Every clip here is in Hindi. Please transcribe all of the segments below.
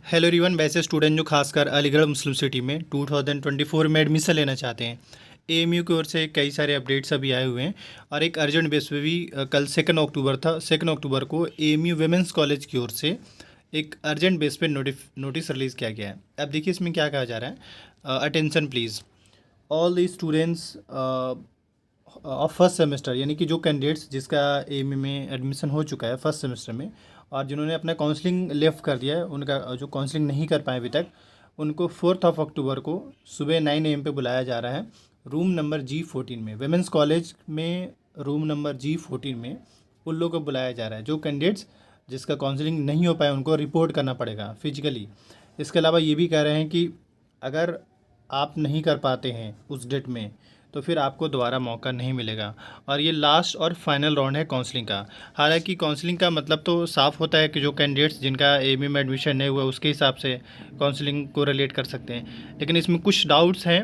Hello everyone. वैसे स्टूडेंट जो खासकर अलीगढ़ मुस्लिम सिटी में 2024 में एडमिशन लेना चाहते हैं, एएमयू की ओर से कई सारे अपडेट्स अभी आए हुए हैं और एक अर्जेंट बेस पे भी कल 2 अक्टूबर था। 2 अक्टूबर को एएमयू वुमेंस कॉलेज की ओर से एक अर्जेंट बेस पे नोटिस रिलीज़ किया गया है। अब देखिए इसमें क्या कहा जा रहा है। Attention please, all the students of first semester, यानी कि जो कैंडिडेट्स जिसका एएमयू में एडमिशन हो चुका है फर्स्ट सेमेस्टर में और जिन्होंने अपना काउंसलिंग लेफ़्ट कर दिया है, उनका जो काउंसलिंग नहीं कर पाए अभी तक, उनको 4 अक्टूबर को सुबह 9 AM पे बुलाया जा रहा है रूम नंबर G14 में, वेमेंस कॉलेज में रूम नंबर G14 में उन लोगों को बुलाया जा रहा है। जो कैंडिडेट्स जिसका काउंसलिंग नहीं हो पाया उनको रिपोर्ट करना पड़ेगा फिजिकली। इसके अलावा ये भी कह रहे हैं कि अगर आप नहीं कर पाते हैं उस डेट में तो फिर आपको दोबारा मौका नहीं मिलेगा और ये लास्ट और फाइनल राउंड है काउंसलिंग का। हालांकि काउंसलिंग का मतलब तो साफ़ होता है कि जो कैंडिडेट्स जिनका एएमयू में एडमिशन नहीं हुआ उसके हिसाब से काउंसलिंग को रिलेट कर सकते हैं, लेकिन इसमें कुछ डाउट्स हैं।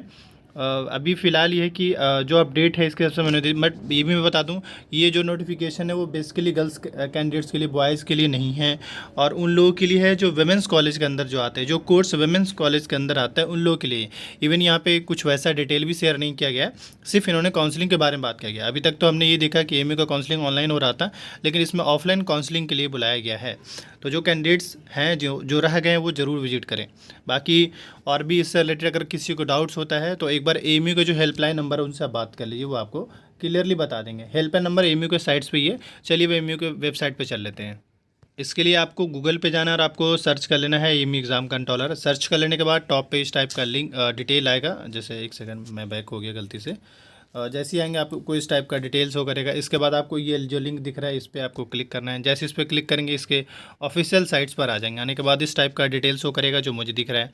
अभी फ़िलहाल ये है कि जो अपडेट है इसके हिसाब से मैंने, बट ये भी मैं बता दूं, ये जो नोटिफिकेशन है वो बेसिकली गर्ल्स कैंडिडेट्स के लिए, बॉयज़ के लिए नहीं है और उन लोगों के लिए है जो वेमेंस कॉलेज के अंदर जो आते हैं, जो कोर्स वेमेंस कॉलेज के अंदर आता है उन लोगों के लिए। इवन यहाँ पे कुछ वैसा डिटेल भी शेयर नहीं किया गया है, सिर्फ इन्होंने काउंसलिंग के बारे में बात किया गया। अभी तक तो हमने ये देखा कि एएमयू का काउंसलिंग ऑनलाइन हो रहा था, लेकिन इसमें ऑफलाइन काउंसलिंग के लिए बुलाया गया है। तो जो कैंडिडेट्स हैं जो जो रह गए हैं वो ज़रूर विजिट करें। बाकी और भी इससे रिलेटेड अगर किसी को डाउट्स होता है तो एक बार एएमयू का जो हेल्पलाइन नंबर है उनसे आप बात कर लीजिए, वो आपको क्लियरली बता देंगे। हेल्पलाइन नंबर एएमयू के साइट्स पे ही है। चलिए वो एएमयू के वेबसाइट पे चल लेते हैं। इसके लिए आपको गूगल पे जाना है और आपको सर्च कर लेना है एएमयू एग्ज़ाम कंट्रोलर। सर्च कर लेने के बाद टॉप पे इस टाइप का लिंक डिटेल आएगा। जैसे एक सेकंड, मैं बैक हो गया गलती से। जैसे ही आएंगे आपको इस टाइप का डिटेल शो करेगा। इसके बाद आपको ये जो लिंक दिख रहा है इस पर आपको क्लिक करना है। जैसे इस पर क्लिक करेंगे इसके ऑफिशियल साइट्स पर आ जाएंगे। आने के बाद इस टाइप का डिटेल शो करेगा जो मुझे दिख रहा है।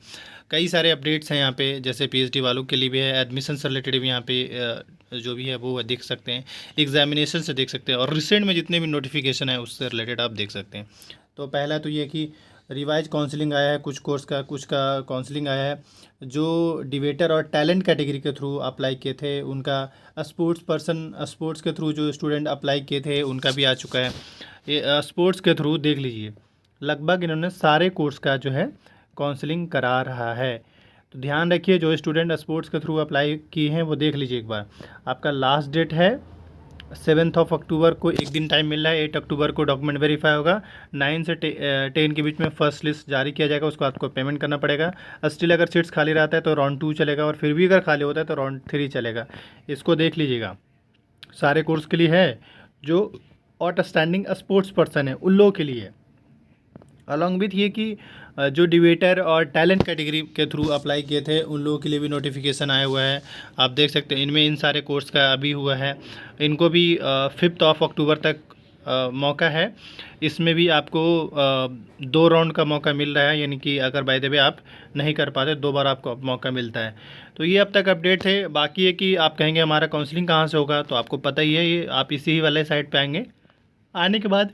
कई सारे अपडेट्स हैं यहाँ पे, जैसे पीएचडी वालों के लिए भी है, एडमिशन से रिलेटेड भी यहाँ पे जो भी है वो देख सकते हैं, एग्जामिनेशन से देख सकते हैं और रिसेंट में जितने भी नोटिफिकेशन है उससे रिलेटेड आप देख सकते हैं। तो पहला तो ये कि रिवाइज काउंसलिंग आया है कुछ कोर्स का, कुछ का काउंसलिंग आया है। जो डिबेटर और टैलेंट कैटेगरी के थ्रू अप्लाई किए थे उनका, स्पोर्ट्स के थ्रू जो स्टूडेंट अप्लाई किए थे उनका भी आ चुका है। ये स्पोर्ट्स के थ्रू देख लीजिए, लगभग इन्होंने सारे कोर्स का जो है काउंसलिंग करा रहा है। तो ध्यान रखिए, जो स्टूडेंट स्पोर्ट्स के थ्रू अप्लाई किए हैं वो देख लीजिए एक बार। आपका लास्ट डेट है 7 अक्टूबर को, एक दिन टाइम मिल रहा है। 8 अक्टूबर को डॉक्यूमेंट वेरीफाई होगा। 9 से 10 के बीच में फर्स्ट लिस्ट जारी किया जाएगा, उसको आपको पेमेंट करना पड़ेगा। स्टिल अगर सीट्स खाली रहता है तो राउंड 2 चलेगा और फिर भी अगर खाली होता है तो राउंड 3 चलेगा। इसको देख लीजिएगा, सारे कोर्स के लिए है। जो आउटस्टैंडिंग स्पोर्ट्स पर्सन है उन लोगों के लिए है। अलॉन्ग विथ ये कि जो डिबेटर और टैलेंट कैटेगरी के थ्रू अप्लाई किए थे उन लोगों के लिए भी नोटिफिकेशन आया हुआ है। आप देख सकते हैं इनमें इन सारे कोर्स का अभी हुआ है। इनको भी 5 अक्टूबर तक मौका है। इसमें भी आपको 2 राउंड का मौका मिल रहा है, यानी कि अगर बाय द वे आप नहीं कर पाते 2 बार आपको मौका मिलता है। तो ये अब तक अपडेट थे। बाकी है कि आप कहेंगे हमारा काउंसलिंग कहाँ से होगा, तो आपको पता ही है, ये आप इसी वाले साइट पे आएंगे। आने के बाद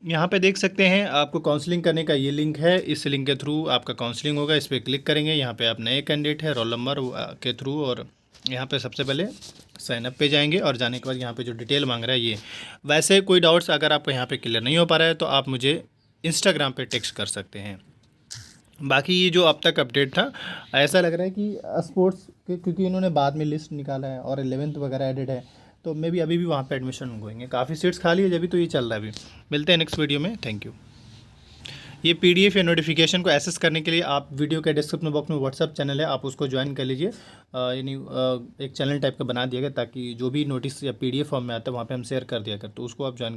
यहाँ पे देख सकते हैं आपको काउंसलिंग करने का ये लिंक है। इस लिंक के थ्रू आपका काउंसलिंग होगा। इस पर क्लिक करेंगे, यहाँ पे आप नए कैंडिडेट है रोल नंबर के थ्रू, और यहाँ पे सबसे पहले साइन अप पे जाएंगे और जाने के बाद यहाँ पे जो डिटेल मांग रहा है ये। वैसे कोई डाउट्स अगर आपको यहाँ पे क्लियर नहीं हो पा रहा है तो आप मुझे इंस्टाग्राम पे टेक्स्ट कर सकते हैं। बाकी ये जो अब तक अपडेट था, ऐसा लग रहा है कि स्पोर्ट्स के, क्योंकि इन्होंने बाद में लिस्ट निकाला है और 11th वगैरह एडेड है, तो मे भी अभी भी वहाँ पे एडमिशन होंगे। काफ़ी सीट्स खाली है, जब भी तो ये चल रहा है। अभी मिलते हैं नेक्स्ट वीडियो में। Thank you. ये पीडीएफ या नोटिफिकेशन को एक्सेस करने के लिए आप वीडियो के डिस्क्रिप्शन बॉक्स में व्हाट्सअप चैनल है, आप उसको ज्वाइन कर लीजिए। यानी एक चैनल टाइप का बना दिया गया ताकि जो भी नोटिस या पीडीएफ फॉर्म में आता है वहाँ पे हम शेयर कर दिया कर, तो उसको आप ज्वाइन